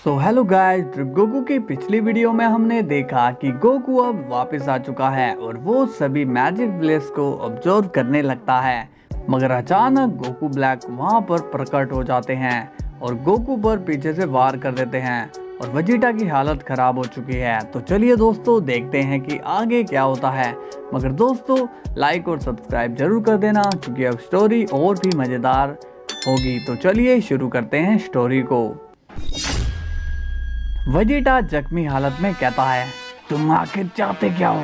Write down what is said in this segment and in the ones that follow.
So hello guys, Goku की पिछली video में हमने देखा कि गोकू अब वापस आ चुका है और वो सभी मैजिक विलेज को ऑब्जर्व करने लगता है। मगर अचानक गोकू ब्लैक वहां पर प्रकट हो जाते हैं और गोकू पर पीछे से वार कर देते हैं और वेजिटा की हालत खराब हो चुकी है। तो चलिए दोस्तों देखते हैं कि आगे क्या होता है। मगर दोस्तों लाइक और सब्सक्राइब जरूर कर देना क्योंकि अब स्टोरी और भी मज़ेदार होगी। तो चलिए शुरू करते हैं स्टोरी को। वेजिटा जख्मी हालत में कहता है, तुम आखिर चाहते क्या हो?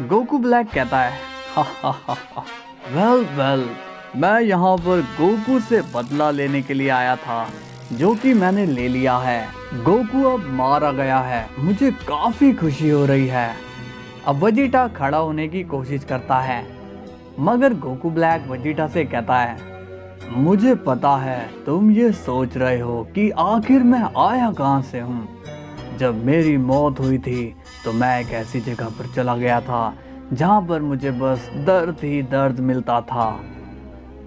गोकू ब्लैक कहता है, हा हा हा हा। वेल मैं यहाँ पर गोकू से बदला लेने के लिए आया था, जो कि मैंने ले लिया है। गोकू अब मारा गया है, मुझे काफी खुशी हो रही है। अब वेजिटा खड़ा होने की कोशिश करता है, मगर गोकू ब्लैक वेजिटा से कहता है, मुझे पता है तुम ये सोच रहे हो कि आखिर मैं आया कहाँ से हूँ। जब मेरी मौत हुई थी तो मैं एक ऐसी जगह पर चला गया था जहाँ पर मुझे बस दर्द ही दर्द मिलता था।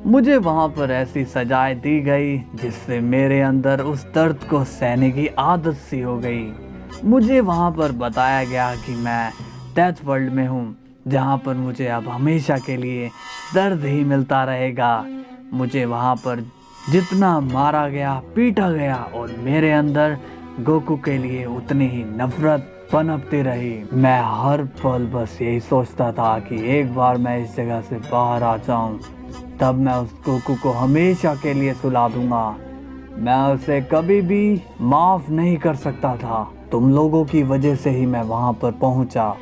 मुझे वहाँ पर ऐसी सजाएं दी गई जिससे मेरे अंदर उस दर्द को सहने की आदत सी हो गई। मुझे वहाँ पर बताया गया कि मैं डेथ वर्ल्ड में हूँ, जहाँ पर मुझे अब हमेशा के लिए दर्द ही मिलता रहेगा। मुझे वहाँ पर जितना मारा गया, पीटा गया और मेरे अंदर गोकू के लिए उतनी ही नफरत पनपती रही। मैं हर पल बस यही सोचता था कि एक बार मैं इस जगह से बाहर आ जाऊं, तब मैं उस गोकू को हमेशा के लिए सुला दूंगा। मैं उसे कभी भी माफ नहीं कर सकता था। तुम लोगों की वजह से ही मैं वहां पर पहुंचा।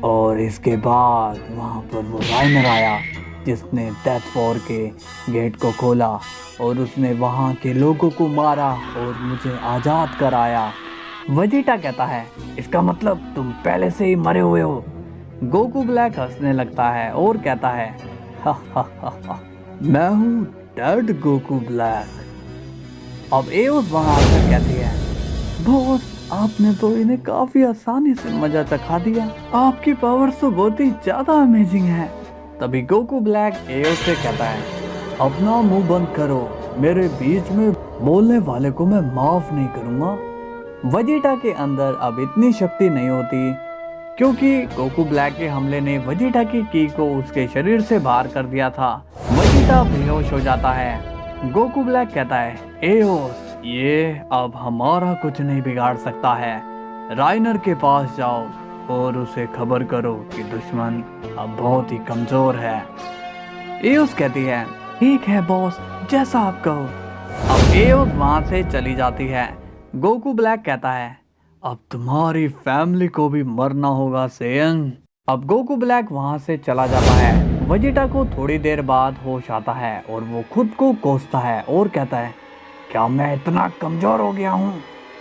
और इसके बाद वहां पर वो राइनर आया जिसने डेथ फोर के गेट को खोला और उसने वहाँ के लोगों को मारा और मुझे आज़ाद कराया। वेजिटा कहता है, इसका मतलब तुम पहले से ही मरे हुए हो। गोकू ब्लैक हंसने लगता है और कहता है, हा हा हा हा, मैं हूँ डेड गोकू ब्लैक। अब एओस वहाँ आकर कहती है, बॉस आपने तो इन्हें काफ़ी आसानी से मजा चखा दिया। आपकी पावर तो बहुत ही ज़्यादा अमेजिंग है। तभी गोकू ब्लैक एओस से कहता है, अपना मुंह बंद करो, मेरे बीच में बोलने वाले को मैं माफ नहीं करूंगा। वेजिटा के अंदर अब इतनी शक्ति नहीं होती क्योंकि गोकू ब्लैक के हमले ने वेजिटा की को उसके शरीर से बाहर कर दिया था। वेजिटा बेहोश हो जाता है। गोकू ब्लैक कहता है, एओस ये अब हमारा कुछ नहीं बिगाड़ सकता है। राइनर के पास जाओ और उसे खबर करो कि दुश्मन अब बहुत ही कमजोर है। एओस कहती है, ठीक है बॉस, जैसा आप कहो। अब एओस वहां से चली जाती है। गोकू ब्लैक कहता है, अब तुम्हारी फैमिली को भी मरना होगा सेयन। अब गोकू ब्लैक वहां से चला जाता है। वेजिटा को थोड़ी देर बाद होश आता है और वो खुद को कोसता है और कहता है, क्या मैं इतना कमजोर हो गया हूँ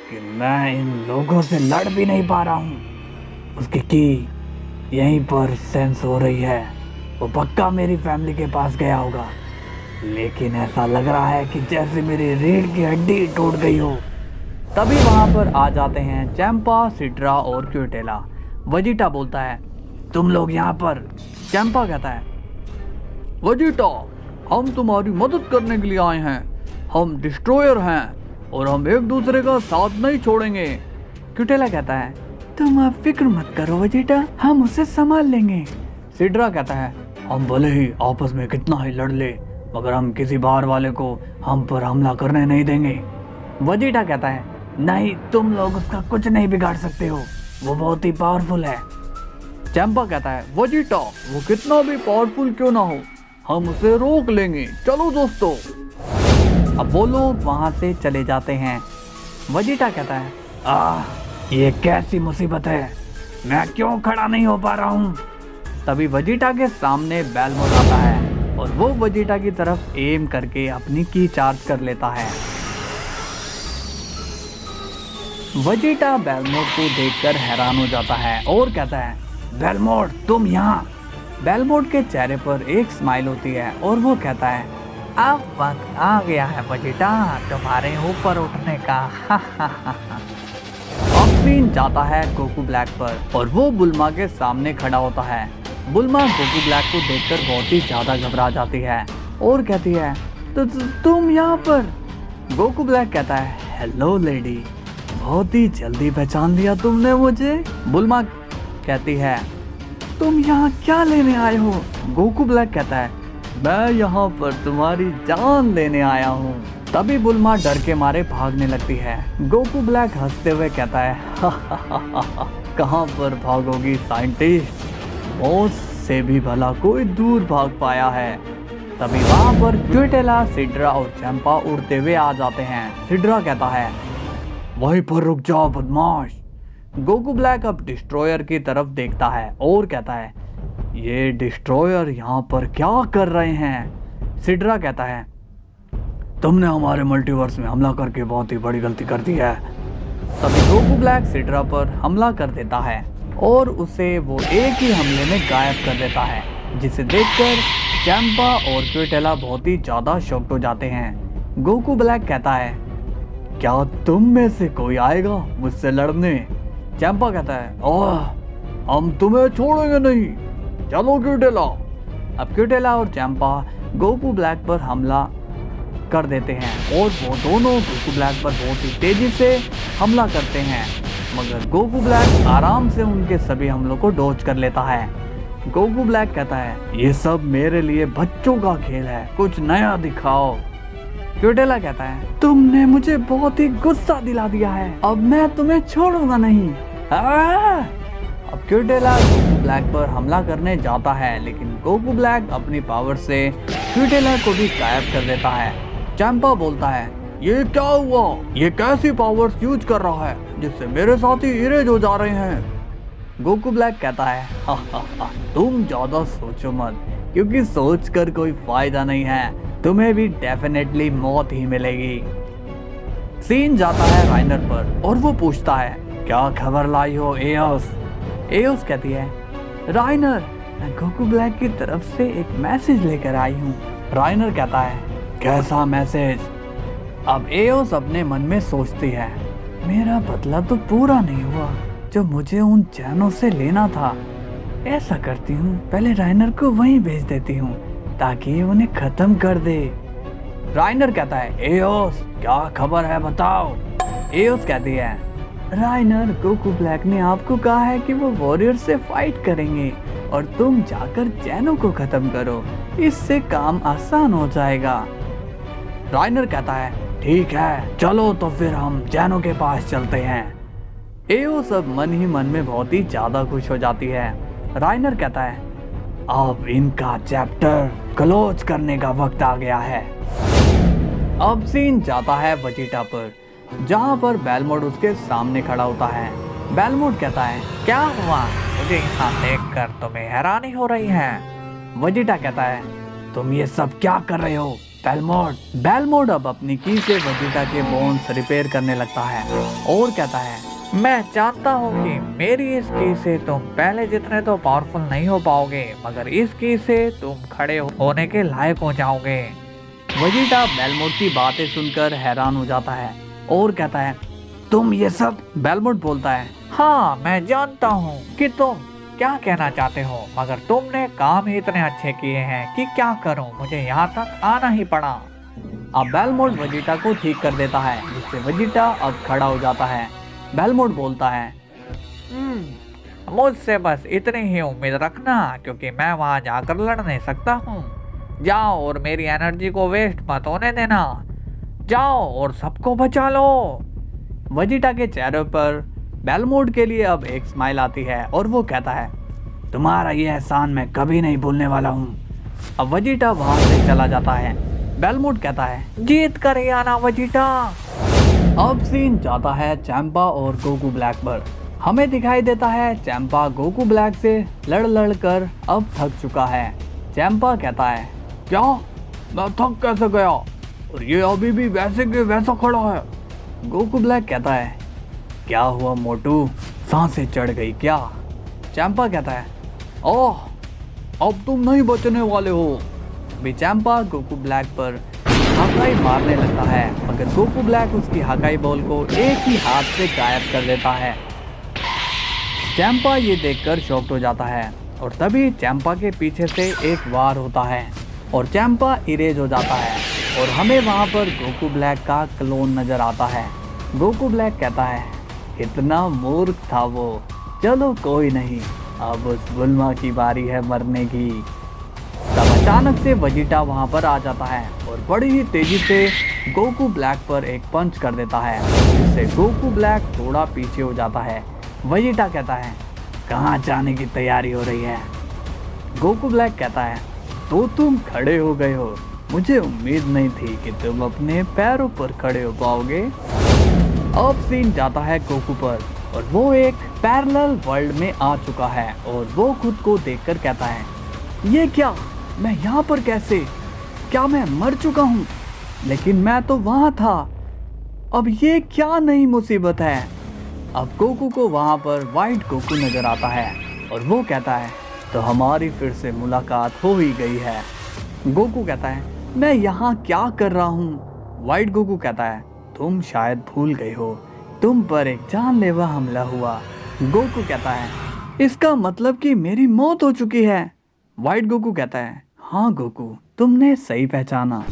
कि मैं इन लोगों से लड़ भी नहीं पा रहा हूँ। उसकी की यहीं पर सेंस हो रही है, वो पक्का मेरी फैमिली के पास गया होगा। लेकिन ऐसा लग रहा है कि जैसे मेरी रीढ़ की हड्डी टूट गई हो। तभी वहां पर आ जाते हैं चैंपा, सिड्रा और क्यूटेला। वेजिटा बोलता है, तुम लोग यहाँ पर? चैंपा कहता है, वेजिटा हम तुम्हारी मदद करने के लिए आए हैं। हम डिस्ट्रॉयर हैं और हम एक दूसरे का साथ नहीं छोड़ेंगे। क्यूटेला कहता है, तुम आप फिक्र मत करो वेजिटा, हम उसे संभाल लेंगे। सिड्रा कहता है, हम भले ही आपस में कितना ही लड़ ले, मगर हम किसी बाहर वाले को हम पर हमला करने नहीं देंगे। वेजिटा कहता है, नहीं, तुम लोग उसका कुछ नहीं बिगाड़ सकते हो, वो बहुत ही पावरफुल है। चैंपा कहता है, वेजिटा वो कितना भी पावरफुल क्यों ना हो, हम उसे रोक लेंगे, चलो दोस्तों। अब वो लोग वहां से चले जाते हैं। वेजिटा कहता है, ये कैसी मुसीबत है, मैं क्यों खड़ा नहीं हो पा रहा हूँ। तभी वेजिटा के सामने बेलमोट आता है और वो वेजिटा की तरफ एम करके अपनी की चार्ज कर लेता है। वेजिटा बेलमोट को देखकर हैरान हो जाता है और कहता है, बेलमोट तुम यहाँ। बेलमोट के चेहरे पर एक स्माइल होती है और वो कहता है, अब वक्त आ गया है वेजिटा तुम्हारे ऊपर उठने का। ऑक्सीन जाता है गोकू ब्लैक पर और वो बुल्मा के सामने खड़ा होता है। बुल्मा गोकू ब्लैक को देखकर बहुत ही ज्यादा घबरा जाती है और कहती है, तो तुम यहाँ पर? गोकू ब्लैक कहता है, हेलो लेडी, बहुत ही जल्दी पहचान लिया तुमने मुझे। बुल्मा कहती है तुम यहाँ क्या लेने आए हो? गोकू ब्लैक कहता है मैं यहाँ पर तुम्हारी जान लेने आया हूँ। तभी बुल्मा डर के मारे भागने लगती है। गोकू ब्लैक हंसते हुए कहता है कहाँ पर भागोगी साइंटिस्ट, मौत से भी भला कोई दूर भाग पाया है। तभी वहाँ पर क्विटेला, सिड्रा और चंपा उड़ते हुए आ जाते हैं। सिड्रा कहता है वहीं पर रुक जाओ बदमाश। गोकू ब्लैक अब डिस्ट्रॉयर की तरफ देखता है और कहता है ये डिस्ट्रॉयर यहाँ पर क्या कर रहे हैं? सिड्रा कहता है तुमने हमारे मल्टीवर्स में हमला करके बहुत ही बड़ी गलती कर दी है। तभी गोकू ब्लैक सिड्रा पर हमला कर देता है और उसे वो एक ही हमले में गायब कर देता है, जिसे देखकर चंपा और क्विटेला बहुत ही ज्यादा शॉक्ड हो जाते हैं। गोकू ब्लैक कहता है क्या तुम में से कोई आएगा मुझसे लड़ने? चंपा कहता है ओह हम तुम्हें छोड़ेंगे नहीं, चलो क्विटेला। अब क्विटेला और चंपा गोकू ब्लैक पर हमला कर देते हैं और वो दोनों गोकू ब्लैक पर बहुत ही तेजी से हमला करते हैं, मगर गोकू ब्लैक आराम से उनके सभी हमलों को डॉज कर लेता है। गोकू ब्लैक कहता है ये सब मेरे लिए बच्चों का खेल है, कुछ नया दिखाओ। क्विटेला कहता है तुमने मुझे बहुत ही गुस्सा दिला दिया है, अब मैं तुम्हें छोड़ूंगा नहीं। अब क्विटेला गोकू ब्लैक पर हमला करने जाता है, लेकिन गोकू ब्लैक अपनी पावर से क्विटेला को भी गायब कर देता है। चंपा बोलता है ये क्या हुआ, ये कैसी पावर्स यूज कर रहा है जिससे मेरे साथी इरेज हो जा रहे हैं? गोकू ब्लैक कहता है तुम ज्यादा सोचो मत, क्योंकि सोच कर कोई फायदा नहीं है, तुम्हें भी डेफिनेटली मौत ही मिलेगी। सीन जाता है राइनर पर और वो पूछता है क्या खबर लाई हो एओस? एओस कहती है राइनर मैं गोकू ब्लैक की तरफ से एक मैसेज लेकर आई हूँ। राइनर कहता है कैसा मैसेज? अब एओस अपने मन में सोचती है मेरा बदला तो पूरा नहीं हुआ जो मुझे उन चैनों से लेना था। ऐसा करती हूँ पहले राइनर को वहीं भेज देती हूँ ताकि उन्हें खत्म कर दे। राइनर कहता है एओस क्या खबर है बताओ। एओस कहती है राइनर गोकू ब्लैक ने आपको कहा है कि वो वॉरियर से फाइट करेंगे और तुम जाकर चैनों को खत्म करो, इससे काम आसान हो जाएगा। राइनर कहता है ठीक है चलो तो फिर हम चैनों के पास चलते हैं। एओ सब मन ही मन में बहुत ही ज्यादा खुश हो जाती है। राइनर कहता है अब इनका चैप्टर क्लोज करने का वक्त आ गया है। अब सीन जाता है वेजिटा पर, जहाँ पर बेलमोड उसके सामने खड़ा होता है। बेलमोड कहता है क्या हुआ, मुझे यहाँ देखकर तुम्हें हैरानी हो रही है? वेजिटा कहता है तुम ये सब क्या कर रहे हो बेलमोड अब अपनी की से वेजिटा के बोन्स रिपेयर करने लगता है और कहता है मैं जानता हूँ कि मेरी इस की से तुम पहले जितने तो पावरफुल नहीं हो पाओगे, मगर इस की से तुम खड़े होने के लायक हो जाओगे। वेजिटा बेलमोड की बातें सुनकर हैरान हो जाता है और कहता है तुम ये सब? बेलमोड बोलता है हाँ मैं जानता हूँ कि तुम क्या कहना चाहते हो, मगर तुमने काम ही इतने अच्छे किए हैं कि क्या करूं, मुझे यहाँ तक आना ही पड़ा। अब बेलमोड वेजिटा को ठीक कर देता है, जिससे वेजिटा अब खड़ा हो जाता है। बेलमोड बोलता है मुझसे बस इतनी ही उम्मीद रखना, क्योंकि मैं वहाँ जाकर लड़ नहीं सकता हूँ। जाओ और मेरी एनर्जी को वेस्ट मत होने देना, जाओ और सबको बचा लो। वेजिटा के चेहरे पर बेलमोड के लिए अब एक स्माइल आती है और वो कहता है तुम्हारा ये एहसान मैं कभी नहीं भूलने वाला हूँ। अब वेजिटा वहां से चला जाता है। बेलमोड कहता है जीत कर ही आना वेजिटा। अब सीन जाता है चंपा और गोकू ब्लैक पर। हमें दिखाई देता है चंपा गोकू ब्लैक से लड़ कर अब थक चुका है। चंपा कहता है क्या मैं थक कैसे गया, और ये अभी भी वैसे के वैसा खड़ा है। गोकू ब्लैक कहता है क्या हुआ मोटू, सांसें चढ़ गई क्या? चंपा कहता है ओह अब तुम नहीं बचने वाले हो। अभी चंपा गोकू ब्लैक पर हकाई मारने लगता है, मगर गोकू ब्लैक उसकी हकाई बॉल को एक ही हाथ से गायब कर देता है। चंपा ये देखकर शॉक्ड हो जाता है और तभी चंपा के पीछे से एक वार होता है और चंपा इरेज हो जाता है और हमें वहाँ पर गोकू ब्लैक का क्लोन नजर आता है। गोकू ब्लैक कहता है कितना मूर्ख था वो। चलो कोई नहीं, अब उस बुल्मा की बारी है मरने की। तब अचानक से वेजिटा वहां पर आ जाता है और बड़ी ही तेजी से गोकू ब्लैक पर एक पंच कर देता है, जिससे गोकू ब्लैक थोड़ा पीछे हो जाता है। वेजिटा कहता है, कहाँ जाने की तैयारी हो रही है? गोकू ब्लैक कहता है, तो तुम खड़े हो गए हो, मुझे उम्मीद नहीं थी कि तुम अपने पैरों पर खड़े हो पाओगे। अब सीन जाता है गोकू पर और वो एक पैरेलल वर्ल्ड में आ चुका है और वो खुद को देखकर कहता है, ये क्या, मैं यहाँ पर कैसे? क्या मैं मर चुका हूँ? लेकिन मैं तो वहाँ था। अब ये क्या नई मुसीबत है? अब गोकू को वहाँ पर वाइट गोकू नजर आता है और वो कहता है, तो हमारी फिर से मुलाकात हो ही गई है। गोकू कहता है, मैं यहाँ क्या कर रहा हूँ? वाइट गोकू कहता है, तुम शायद भूल गए हो, तुम पर एक जानलेवा हमला हुआ। गोकू कहता है, इसका मतलब कि मेरी मौत हो चुकी है। वाइट गोकू कहता है, हाँ गोकू, तुमने सही पहचाना।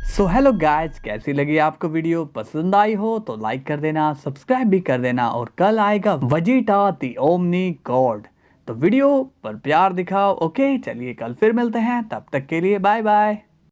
सो हेलो गाइज, कैसी लगी आपको वीडियो? पसंद आई हो तो लाइक कर देना, सब्सक्राइब भी कर देना और कल आएगा वेजिटा द ओमनी गॉड, तो वीडियो पर प्यार दिखाओ। ओके चलिए, कल फिर मिलते हैं, तब तक के लिए बाय बाय।